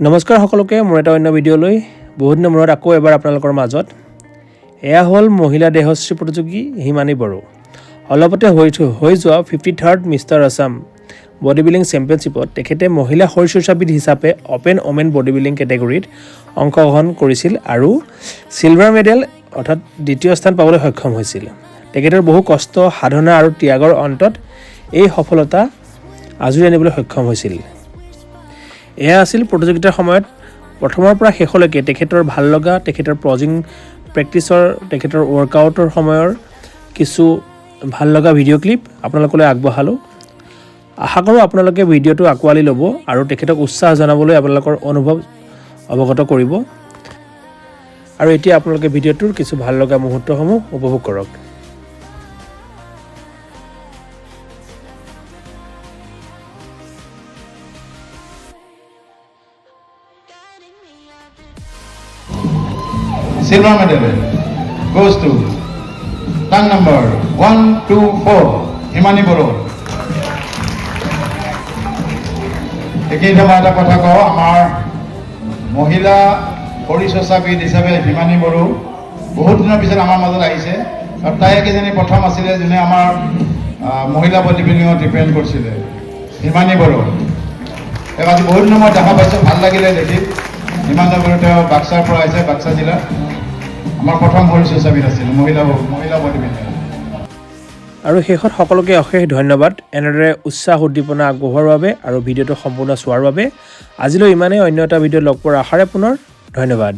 নমস্কাৰ সকলোকে মোৰ এটা অন্য ভিডিঅ'লৈ বহুত দিনৰ মূৰত আকৌ এবাৰ আপোনালোকৰ মাজত এয়া হ'ল মহিলা দেহশ্ৰী প্ৰতিযোগী হিমানী বড়ো অলপতে হৈ যোৱা 53rd mister Assam body building চেম্পিয়নশ্বিপত তেখেতে মহিলা শৰীৰ চৰ্চাবিদ হিচাপে অপেন ওমেন বডি বিল্ডিং কেটেগৰীত অংশগ্ৰহণ কৰিছিল আৰু সিলভাৰ মেডেল অৰ্থাৎ দ্বিতীয় স্থান পাবলৈ সক্ষম হৈছিল তেখেতৰ বহু কষ্ট সাধনা আৰু ত্যাগৰ অন্তত এই সফলতা আজৰি আনিবলৈ সক্ষম হৈছিল এয়া আছিল প্ৰতিযোগিতাৰ সময়ত প্ৰথমৰ পৰা শেষলৈকে তেখেতৰ ভাল লগা তেখেতৰ পজিং প্ৰেক্টিছৰ তেখেতৰ ৱৰ্কআউটৰ সময়ৰ কিছু ভাল লগা ভিডিঅ' ক্লিপ আপোনালোকলৈ আগবঢ়ালোঁ আশা কৰোঁ আপোনালোকে ভিডিঅ'টো আঁকোৱালি ল'ব আৰু তেখেতক উৎসাহ জনাবলৈ আপোনালোকৰ অনুভৱ অৱগত কৰিব আৰু এতিয়া আপোনালোকে ভিডিঅ'টোৰ কিছু ভাল লগা মুহূৰ্তসমূহ উপভোগ কৰক Silver medal goes to tongue number 124 Himani Boro. একেই সময় এটা কথা কওঁ আমাৰ মহিলা শৰীৰ চৰ্চাবিদ হিচাপে হিমানী বড়ো বহুত দিনৰ পিছত আমাৰ মাজত আহিছে আৰু তাই একেজনী প্ৰথম আছিলে যোনে আমাৰ মহিলা বডি বিল্ডিঙত ৰিপ্ৰেজেণ্ট কৰিছিলে হিমানী বড়ো তেওঁক আজি বহুত দিনৰ মই দেখা পাইছোঁ ভাল লাগিলে দেখি হিমানী বড়ো তেওঁ বাক্সাৰ পৰা আহিছে বাক্সা জিলা আমাৰ প্ৰথম শৰীৰ চৰ্চাবিদ আছিল মহিলা বডি বিল্ডিং আৰু শেষত সকলোকে অশেষ ধন্যবাদ এনেদৰে উৎসাহ উদ্দীপনা আগবঢ়োৱাৰ বাবে আৰু ভিডিঅ'টো সম্পূৰ্ণ চোৱাৰ বাবে আজিলৈ ইমানেই অন্য এটা ভিডিঅ' লগ পোৱাৰ আশাৰে পুনৰ ধন্যবাদ